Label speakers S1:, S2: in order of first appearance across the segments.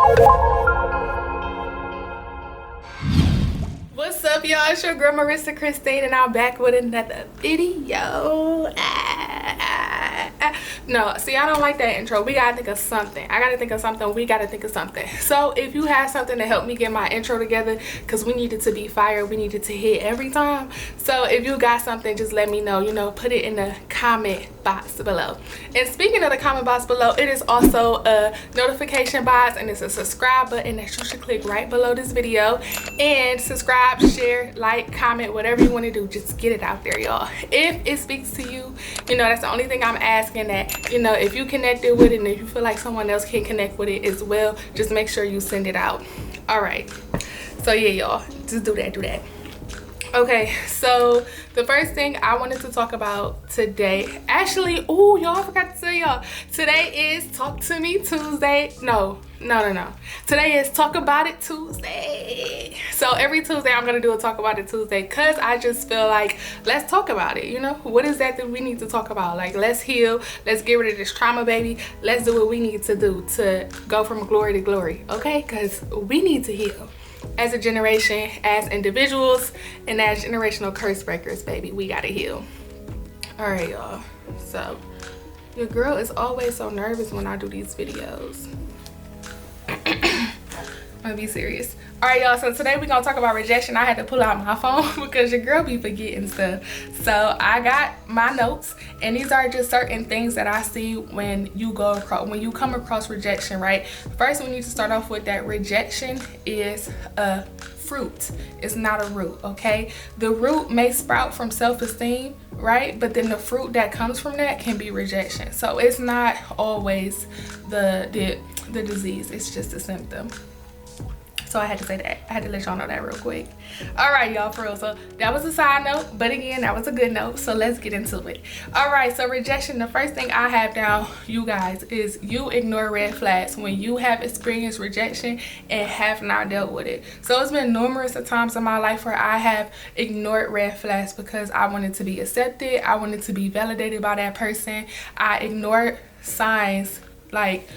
S1: What's up, y'all? It's your girl Marissa Christine, and I'm back with another video. No, see, I don't like that intro. We gotta think of something. I gotta think of something. We gotta think of something. So if you have something to help me get my intro together, because we need it to be fire, we need it to hit every time. So if you got something, just let me know. You know, put it in the comment box below. And speaking of the comment box below, it is also a notification box, and it's a subscribe button that you should click right below this video. And subscribe, share, like, comment, whatever you want to do. Just get it out there, y'all. If it speaks to you, you know, that's the only thing I'm asking. That, you know, if you connected with it and if you feel like someone else can connect with it as well, just make sure you send it out. All right, so yeah, y'all, just do that. Okay, so the first thing I wanted to talk about today, actually, oh, y'all, I forgot to tell y'all, today is Talk to Me Tuesday. No. Today is Talk About It Tuesday. So every Tuesday I'm gonna do a Talk About It Tuesday, because I just feel like, let's talk about it. You know, what is that we need to talk about? Like, let's heal, let's get rid of this trauma, baby. Let's do what we need to do to go from glory to glory, okay? Because we need to heal as a generation, as individuals, and as generational curse breakers, baby. We gotta heal. All right, y'all, so your girl is always so nervous when I do these videos. I'm gonna be serious. All right, y'all, so today we're gonna talk about rejection. I had to pull out my phone because your girl be forgetting stuff. So I got my notes, and these are just certain things that I see when you come across rejection, right? First, we need to start off with that rejection is a fruit. It's not a root, okay? The root may sprout from self-esteem, right? But then the fruit that comes from that can be rejection. So it's not always the disease, it's just a symptom. So I had to say that. I had to let y'all know that real quick. All right, y'all, for real. So that was a side note, but again, that was a good note. So let's get into it. All right, so rejection, the first thing I have down, you guys, is you ignore red flags when you have experienced rejection and have not dealt with it. So it's been numerous of times in my life where I have ignored red flags because I wanted to be accepted. I wanted to be validated by that person. I ignored signs, like,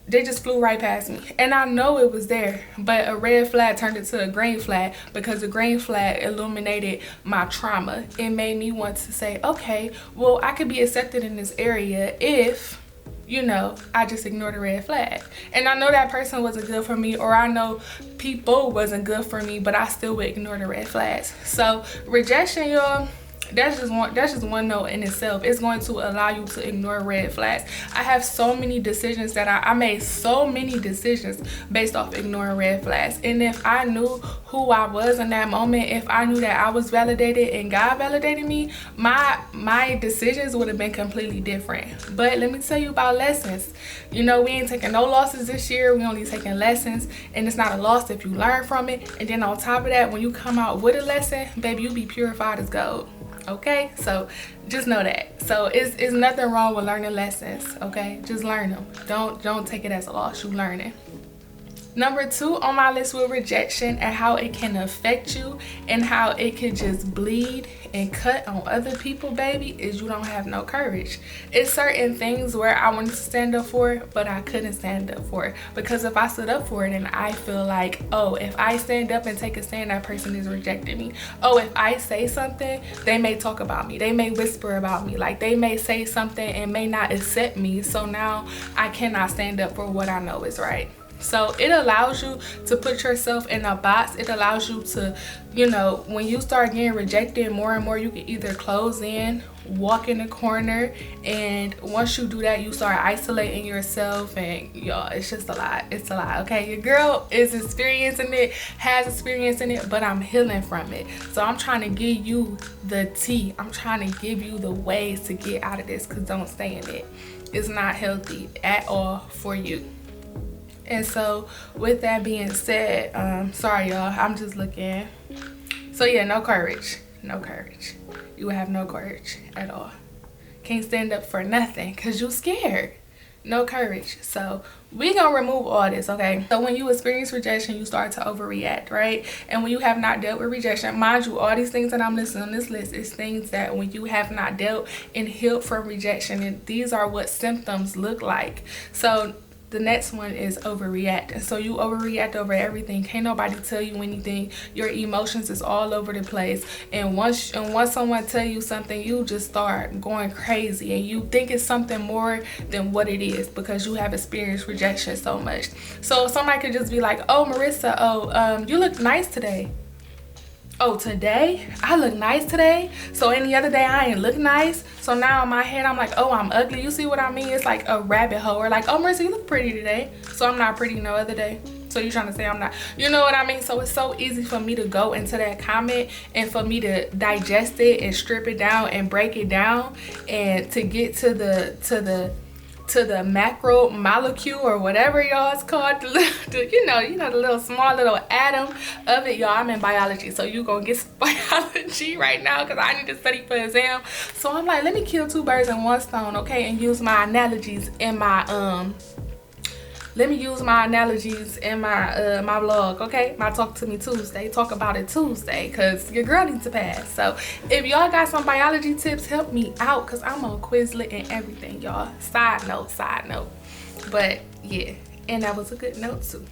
S1: they just flew right past me, and I know it was there, but a red flag turned into a green flag because the green flag illuminated my trauma. It made me want to say, okay, well, I could be accepted in this area if, you know, I just ignored a red flag. And I know that person wasn't good for me, or I know people wasn't good for me, but I still would ignore the red flags. So rejection, y'all, that's just one note in itself. It's going to allow you to ignore red flags. I have so many decisions that I made so many decisions based off ignoring red flags. And if I knew who I was in that moment, if I knew that I was validated and God validated me, my decisions would have been completely different. But let me tell you about lessons. You know, we ain't taking no losses this year. We only taking lessons, and it's not a loss if you learn from it. And then on top of that, when you come out with a lesson, baby, you be purified as gold. Okay, so just know that. So it's nothing wrong with learning lessons, okay? Just learn them. Don't take it as a loss. You learning. Number 2 on my list with rejection and how it can affect you and how it can just bleed and cut on other people, baby, is you don't have no courage. It's certain things where I wanted to stand up for it, but I couldn't stand up for it, because if I stood up for it, then I feel like, oh, if I stand up and take a stand, that person is rejecting me. Oh, if I say something, they may talk about me. They may whisper about me. Like, they may say something and may not accept me. So now I cannot stand up for what I know is right. So it allows you to put yourself in a box. It allows you to, you know, when you start getting rejected more and more, you can either close in, walk in the corner, and once you do that, you start isolating yourself, and y'all, it's just a lot. It's a lot, okay? Your girl is experiencing it, has experience in it, but I'm healing from it. So I'm trying to give you the tea. I'm trying to give you the ways to get out of this, because don't stay in it. It's not healthy at all for you. And so with that being said, sorry y'all, I'm just looking. So yeah, no courage. You have no courage at all. Can't stand up for nothing because you scared. No courage. So we gonna remove all this, okay? So when you experience rejection, you start to overreact, right? And when you have not dealt with rejection, mind you, all these things that I'm listing on this list is things that when you have not dealt and healed from rejection, and these are what symptoms look like. So The next one is overreact. And so you overreact over everything. Can't nobody tell you anything. Your emotions is all over the place. And once someone tell you something, you just start going crazy and you think it's something more than what it is because you have experienced rejection so much. So somebody could just be like, oh, Marissa, you look nice today. Oh, today? I look nice today? So any other day I ain't look nice? So now in my head I'm like, oh, I'm ugly. You see what I mean? It's like a rabbit hole. Or like, oh, Marissa, you look pretty today. So I'm not pretty no other day. So you're trying to say I'm not, you know what I mean? So it's so easy for me to go into that comment and for me to digest it and strip it down and break it down and to get to the macro molecule or whatever y'all it's called, you know the little small little atom of it, y'all. I'm in biology, so you gonna get biology right now because I need to study for exam. So I'm like, let me kill two birds in one stone, okay, and use my analogies in my my blog, okay? My Talk to Me Tuesday, Talk About It Tuesday, because your girl needs to pass. So if y'all got some biology tips, help me out because I'm on Quizlet and everything, y'all. Side note. But yeah, and that was a good note too.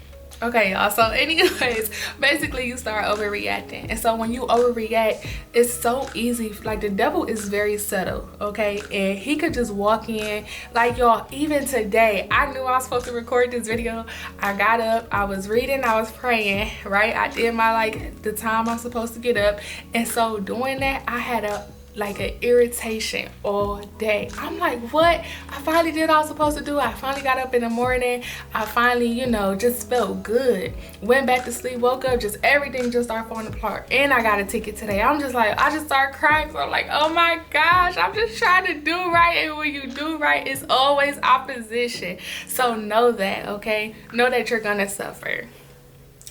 S1: Okay, y'all, so anyways, basically you start overreacting. And so when you overreact, it's so easy. Like, the devil is very subtle, okay? And he could just walk in. Like, y'all, even today, I knew I was supposed to record this video. I got up, I was reading, I was praying, right? I did my, like, the time I'm supposed to get up. And so doing that, I had an irritation all day. I'm like, what? I finally did what I was supposed to do. I finally got up in the morning. I finally, just felt good. Went back to sleep, woke up, just everything just started falling apart. And I got a ticket today. I'm just like, I just started crying. So I'm like, oh my gosh, I'm just trying to do right. And when you do right, it's always opposition. So know that, okay? Know that you're gonna suffer.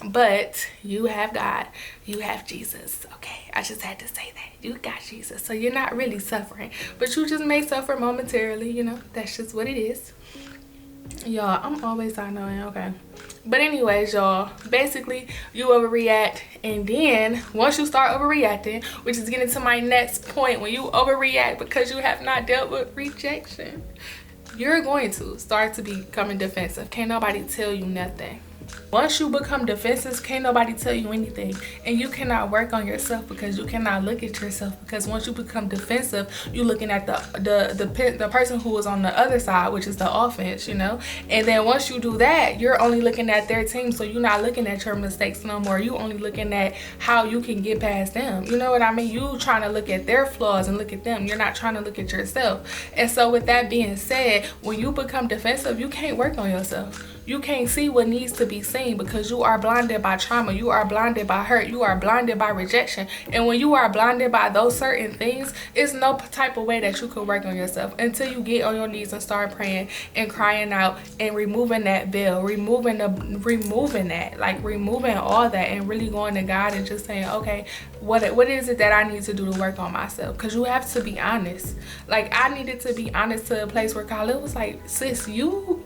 S1: But you have God, you have Jesus, okay? I just had to say that. You got Jesus, so you're not really suffering. But you just may suffer momentarily, that's just what it is. Y'all, I'm always annoying, okay? But anyways, y'all, basically, you overreact. And then, once you start overreacting, which is getting to my next point, when you overreact because you have not dealt with rejection, you're going to start to becoming defensive. Can't nobody tell you nothing. Once you become defensive, can't nobody tell you anything. And you cannot work on yourself because you cannot look at yourself. Because once you become defensive, you're looking at the person who is on the other side, which is the offense, And then once you do that, you're only looking at their team. So you're not looking at your mistakes no more. You only looking at how you can get past them. You know what I mean? You trying to look at their flaws and look at them. You're not trying to look at yourself. And so with that being said, when you become defensive, you can't work on yourself. You can't see what needs to be seen because you are blinded by trauma. You are blinded by hurt. You are blinded by rejection. And when you are blinded by those certain things, it's no type of way that you could work on yourself until you get on your knees and start praying and crying out and removing that veil, removing that, like removing all that and really going to God and just saying, okay, what is it that I need to do to work on myself? Because you have to be honest. Like, I needed to be honest to a place where Khalil was like, sis, you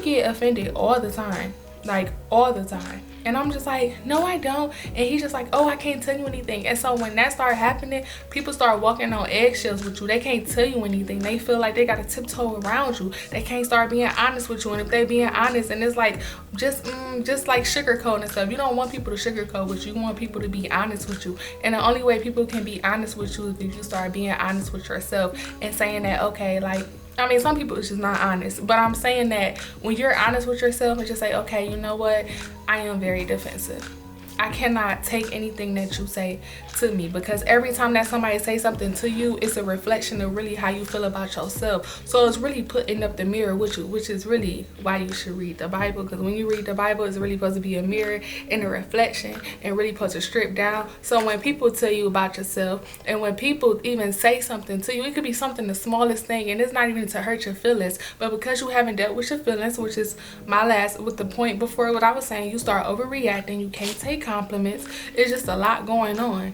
S1: get offended all the time, like all the time. And I'm just like, no, I don't. And he's just like, oh, I can't tell you anything. And so when that started happening, people start walking on eggshells with you. They can't tell you anything. They feel like they got to tiptoe around you. They can't start being honest with you. And if they being honest, and it's like just like sugarcoat and stuff. You don't want people to sugarcoat with you. You want people to be honest with you. And the only way people can be honest with you is if you start being honest with yourself and saying that, okay, like, I mean, some people it's just not honest, but I'm saying that when you're honest with yourself and just say, okay, you know what? I am very defensive. I cannot take anything that you say to me because every time that somebody say something to you, it's a reflection of really how you feel about yourself. So it's really putting up the mirror with you, which is really why you should read the Bible, because when you read the Bible, it's really supposed to be a mirror and a reflection and really supposed to strip down. So when people tell you about yourself and when people even say something to you, it could be something the smallest thing and it's not even to hurt your feelings, but because you haven't dealt with your feelings, which is with the point before what I was saying, you start overreacting, you can't take compliments. It's just a lot going on.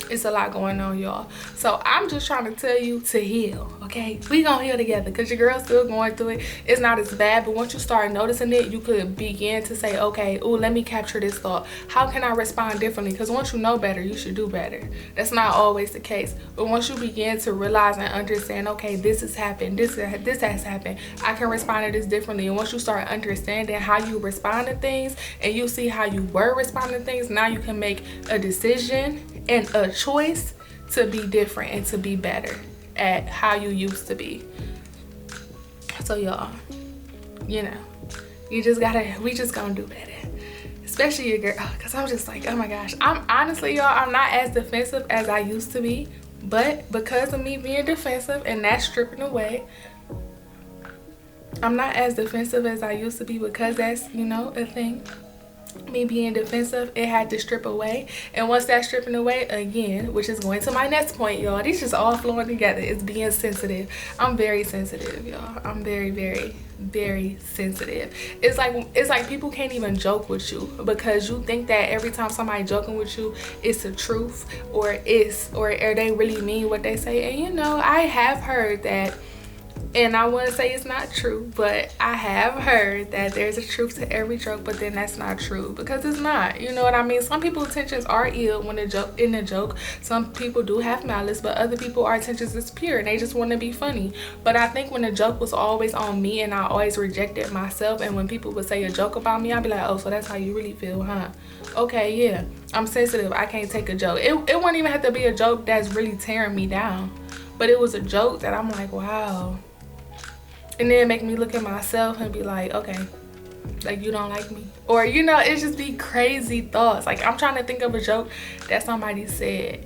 S1: It's a lot going on, y'all. So I'm just trying to tell you to heal, okay? We gonna heal together, because your girl's still going through it. It's not as bad, but once you start noticing it, you could begin to say, okay, oh, let me capture this thought. How can I respond differently? Because once you know better, you should do better. That's not always the case, but once you begin to realize and understand, okay, this has happened, this has happened, I can respond to this differently. And once you start understanding how you respond to things, and you see how you were responding to things, now you can make a decision and a choice to be different and to be better at how you used to be. So y'all, you know, we just gonna do better, especially your girl, because I'm just like, oh my gosh, I'm honestly, y'all, I'm not as defensive as I used to be, but because of me being defensive and that stripping away, I'm not as defensive as I used to be, because that's, you know, a thing. Me being defensive, it had to strip away. And once that's stripping away, again, which is going to my next point, y'all, these just all flowing together, it's being sensitive. I'm very sensitive, y'all. I'm very, very, very sensitive. It's like people can't even joke with you, because you think that every time somebody joking with you, it's the truth, or they really mean what they say. And you know, I have heard that, and I wouldn't say it's not true, but I have heard that there's a truth to every joke, but then that's not true, because it's not. You know what I mean? Some people's intentions are ill when in a joke. Some people do have malice, but other people, our intentions is pure and they just want to be funny. But I think when the joke was always on me and I always rejected myself, and when people would say a joke about me, I'd be like, oh, so that's how you really feel, huh? Okay, yeah, I'm sensitive. I can't take a joke. It wouldn't even have to be a joke that's really tearing me down, but it was a joke that I'm like, wow. And then make me look at myself and be like, okay, like, you don't like me, or, you know, it just be crazy thoughts. Like, I'm trying to think of a joke that somebody said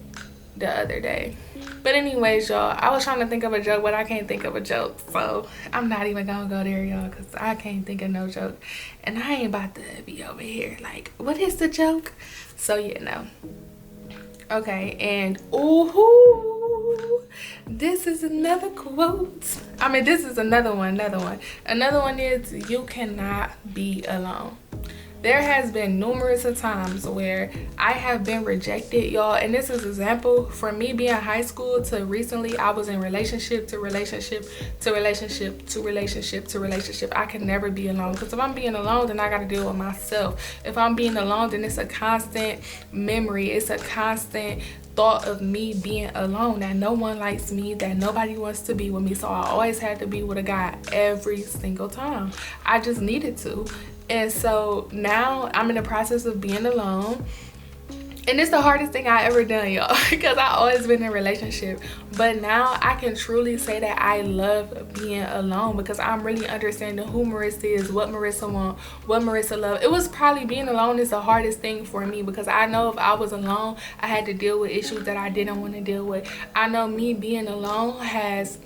S1: the other day. But anyways, y'all, I was trying to think of a joke, but I can't think of a joke, so I'm not even gonna go there, y'all, because I can't think of no joke, and I ain't about to be over here like, what is the joke? So yeah, no. Okay, and ooh, this is another quote. I mean, this is another one. Another one is, you cannot be alone. There has been numerous of times where I have been rejected, y'all, and this is an example from me being in high school to recently. I was in relationship to relationship to relationship to relationship to relationship. I can never be alone, because if I'm being alone, then I got to deal with myself. If I'm being alone, then it's a constant memory. It's a constant thought of me being alone, that no one likes me, that nobody wants to be with me. So I always had to be with a guy every single time. I just needed to. And so now I'm in the process of being alone, and it's the hardest thing I ever done, y'all, because I always been in a relationship. But now I can truly say that I love being alone, because I'm really understanding who Marissa is, what Marissa want, what Marissa love. It was probably, being alone is the hardest thing for me, because I know if I was alone, I had to deal with issues that I didn't want to deal with. I know me being alone has,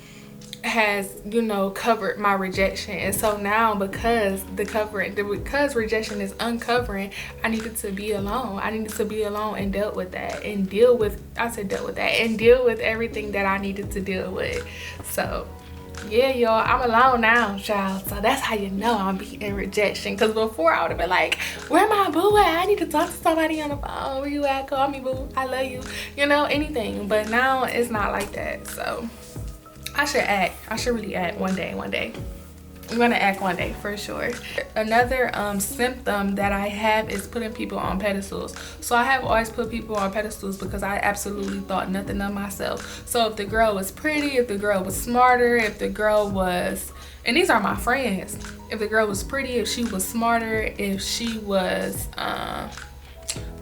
S1: you know, covered my rejection. And so now, because rejection is uncovering, I needed to be alone. I needed to be alone and deal with everything that I needed to deal with. So yeah, y'all, I'm alone now, child. So that's how you know I'm beating rejection. Because before, I would have been like, where my boo at? I need to talk to somebody on the phone. Where you at? Call me, boo. I love you. You know, anything. But now it's not like that. So I should really act one day. I'm gonna act one day for sure. Another symptom that I have is putting people on pedestals. So I have always put people on pedestals because I absolutely thought nothing of myself. So if the girl was pretty, if the girl was smarter, if the girl was, and these are my friends, if the girl was pretty, if she was smarter, if she was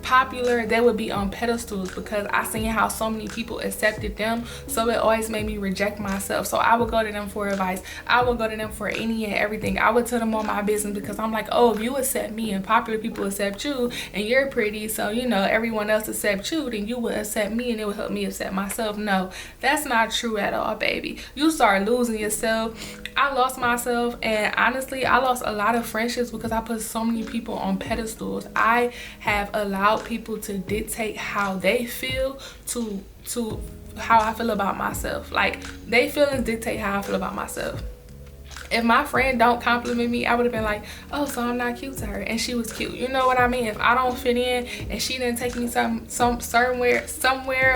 S1: popular, they would be on pedestals, because I seen how so many people accepted them. So it always made me reject myself. So I would go to them for advice. I would go to them for any and everything. I would tell them all my business, because I'm like, oh, if you accept me and popular people accept you and you're pretty, so you know everyone else accept you, then you would accept me and it would help me accept myself. No, that's not true at all, baby. You start losing yourself. I lost myself, and honestly, I lost a lot of friendships because I put so many people on pedestals. I have allowed people to dictate how they feel to how I feel about myself. Like, they feelings dictate how I feel about myself. If my friend don't compliment me, I would have been like, oh, so I'm not cute to her, and she was cute. You know what I mean? If I don't fit in and she didn't take me somewhere,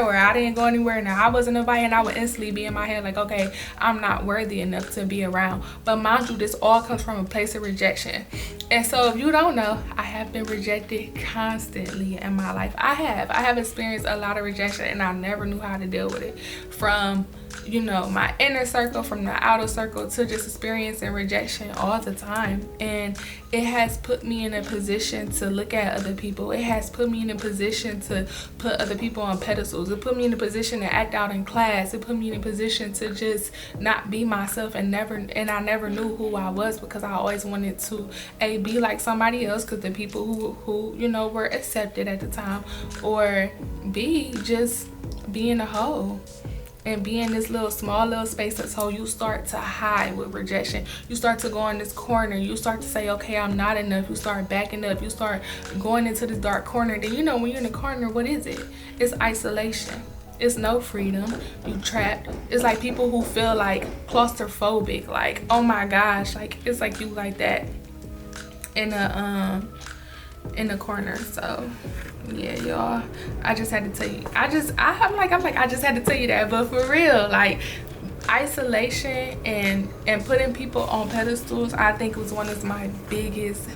S1: or I didn't go anywhere and I wasn't invited, I would instantly be in my head like, okay, I'm not worthy enough to be around. But mind you, this all comes from a place of rejection. And so if you don't know, I have been rejected constantly in my life. I have experienced a lot of rejection, and I never knew how to deal with it. From, you know, my inner circle, from the outer circle, to just experiencing rejection all the time. And it has put me in a position to look at other people. It has put me in a position to put other people on pedestals. It put me in a position to act out in class. It put me in a position to just not be myself, and I never knew who I was, because I always wanted to be like somebody else, because the people who you know were accepted at the time, or B, just being a hoe and be in this small little space. And so you start to hide with rejection. You start to go in this corner. You start to say, okay, I'm not enough. You start backing up. You start going into this dark corner. Then, you know, when you're in a corner, what is it? It's isolation. It's no freedom. You trapped. It's like people who feel like claustrophobic, like, oh my gosh, like it's like you like that in a corner. So yeah, y'all, I just had to tell you. I just had to tell you that. But for real, like, isolation and putting people on pedestals, I think was one of my biggest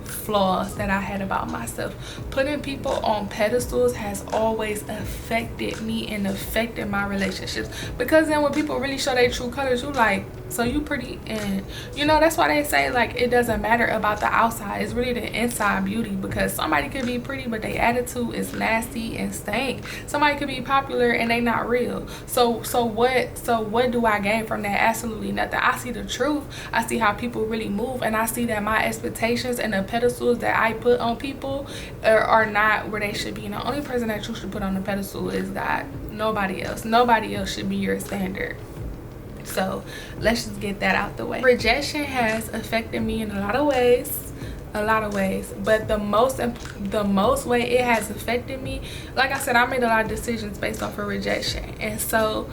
S1: flaws that I had about myself. Putting people on pedestals has always affected me and affected my relationships, because then when people really show their true colors, you like, so you pretty, and you know, that's why they say like it doesn't matter about the outside, it's really the inside beauty. Because somebody could be pretty but their attitude is nasty and stank. Somebody could be popular and they not real. So what do I gain from that? Absolutely nothing. I see the truth. I see how people really move, and I see that my expectations and the pedestals that I put on people are not where they should be. And the only person that you should put on the pedestal is God. Nobody else should be your standard. So let's just get that out the way. Rejection has affected me in a lot of ways, but the most way it has affected me, like I said, I made a lot of decisions based off of rejection. And so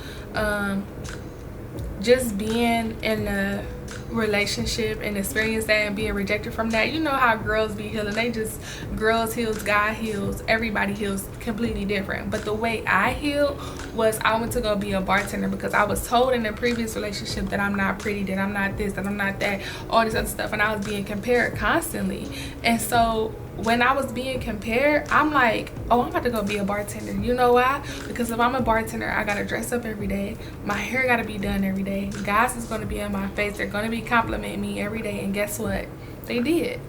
S1: just being in a relationship and experience that and being rejected from that, you know how girls be healing. They just, girls heals, guy heals, everybody heals completely different. But the way I healed was I went to go be a bartender, because I was told in a previous relationship that I'm not pretty, that I'm not this, that I'm not that, all this other stuff, and I was being compared constantly. And so when I was being compared, I'm like, oh, I'm about to go be a bartender. You know why? Because if I'm a bartender, I gotta dress up every day. My hair gotta be done every day. Guys is gonna be in my face. They're gonna be complimenting me every day. And guess what? They did.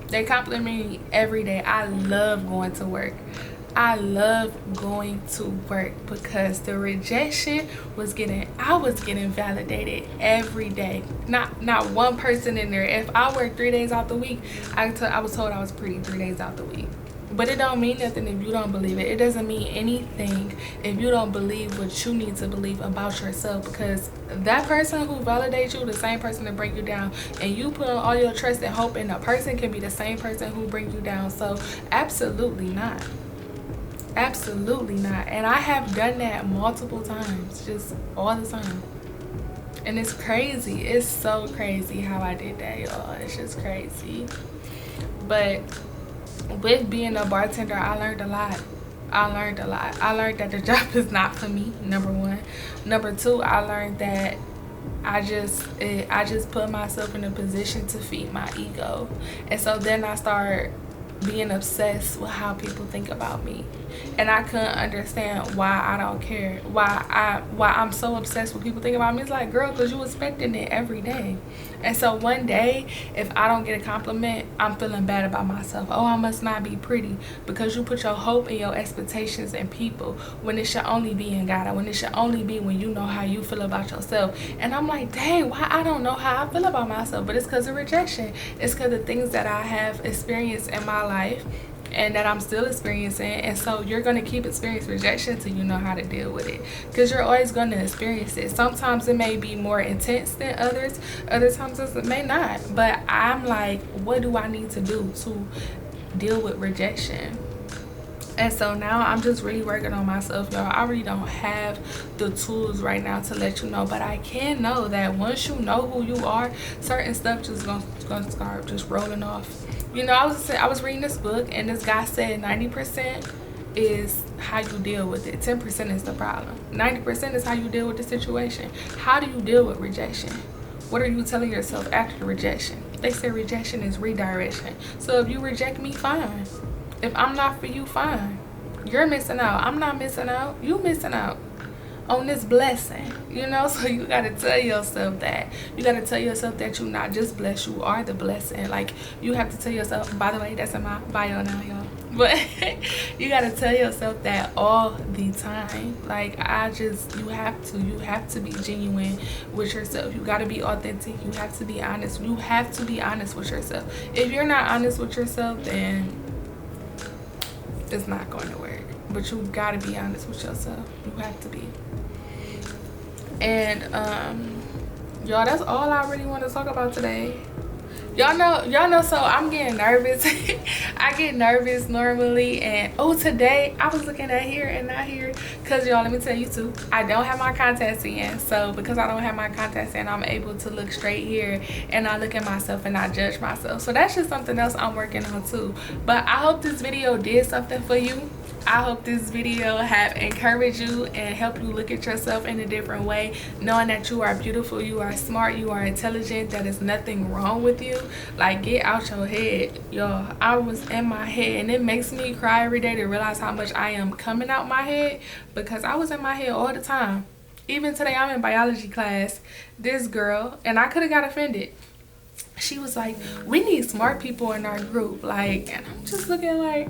S1: They complimented me every day. I love going to work. I love going to work because the rejection was I was getting validated every day. Not one person in there. If I work 3 days out the week, I was told I was pretty 3 days out the week. But it don't mean nothing if you don't believe it. It doesn't mean anything if you don't believe what you need to believe about yourself, because that person who validates you, the same person to bring you down, and you put all your trust and hope in a person, can be the same person who brings you down. So absolutely not. Absolutely not. And I have done that multiple times, just all the time. And it's crazy. It's so crazy how I did that, y'all. It's just crazy. But with being a bartender, I learned a lot. I learned that the job is not for me, number one. Number two, I learned that I just put myself in a position to feed my ego. And so then I started being obsessed with how people think about me, and I couldn't understand why I don't care, why I'm so obsessed with people thinking about me. It's like, girl, because you expecting it every day. And so one day, if I don't get a compliment, I'm feeling bad about myself. Oh, I must not be pretty, because you put your hope and your expectations in people when it should only be in God, or when it should only be when you know how you feel about yourself. And I'm like, dang, why I don't know how I feel about myself? But it's because of rejection. It's because of things that I have experienced in my life and that I'm still experiencing. And so you're going to keep experiencing rejection till you know how to deal with it, because you're always going to experience it. Sometimes it may be more intense than others, other times it may not. But I'm like, what do I need to do to deal with rejection? And so now I'm just really working on myself, y'all. I really don't have the tools right now to let you know, but I can know that once you know who you are, certain stuff just gonna start just rolling off. You know, I was reading this book, and this guy said 90% is how you deal with it. 10% is the problem. 90% is how you deal with the situation. How do you deal with rejection? What are you telling yourself after the rejection? They say rejection is redirection. So if you reject me, fine. If I'm not for you, fine. You're missing out. I'm not missing out. You missing out on this blessing, you know. So you got to tell yourself that. You got to tell yourself that you're not just blessed, you are the blessing. Like, you have to tell yourself, by the way, that's in my bio now, y'all. But you got to tell yourself that all the time. Like, you have to be genuine with yourself. You got to be authentic. You have to be honest. You have to be honest with yourself. If you're not honest with yourself, then it's not going to work. But you gotta be honest with yourself. You have to be. And y'all, that's all I really want to talk about today. Y'all know, so I'm getting nervous. I get nervous normally, and today I was looking at here and not here, because y'all, let me tell you too, I don't have my contacts in. So because I don't have my contacts in, I'm able to look straight here, and I look at myself and I judge myself. So that's just something else I'm working on too. But I hope this video did something for you. I hope this video have encouraged you and help you look at yourself in a different way, knowing that you are beautiful, you are smart, you are intelligent, that is nothing wrong with you. Like, get out your head, y'all. I was in my head, and it makes me cry every day to realize how much I am coming out my head, because I was in my head all the time. Even today, I'm in biology class. This girl, and I could have got offended, she was like, we need smart people in our group. Like, and I'm just looking like,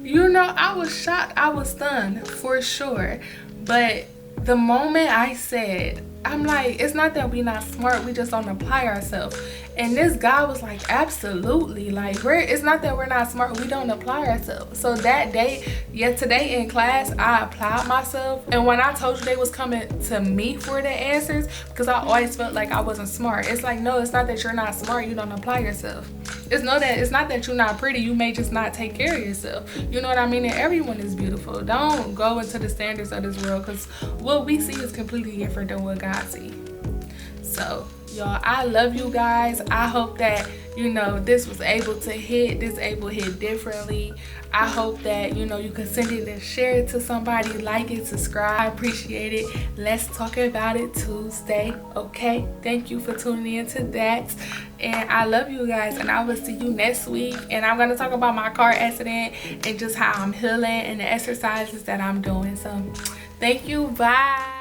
S1: you know, I was shocked. I was stunned for sure. But the moment I said, I'm like, it's not that we not smart, we just don't apply ourselves. And this guy was like, absolutely. Like, it's not that we're not smart, we don't apply ourselves. So that day, today in class, I applied myself. And when I told you they was coming to me for the answers, because I always felt like I wasn't smart. It's like, no, it's not that you're not smart, you don't apply yourself. It's not that you're not pretty, you may just not take care of yourself. You know what I mean? And everyone is beautiful. Don't go into the standards of this world, because what we see is completely different than what God sees. So, y'all, I love you guys. I hope that, you know, this was able to hit differently. I hope that, you know, you can send it and share it to somebody, like it, subscribe. I appreciate it. Let's talk about it Tuesday, okay? Thank you for tuning in to that. And I love you guys, and I will see you next week. And I'm going to talk about my car accident and just how I'm healing and the exercises that I'm doing. So, thank you. Bye.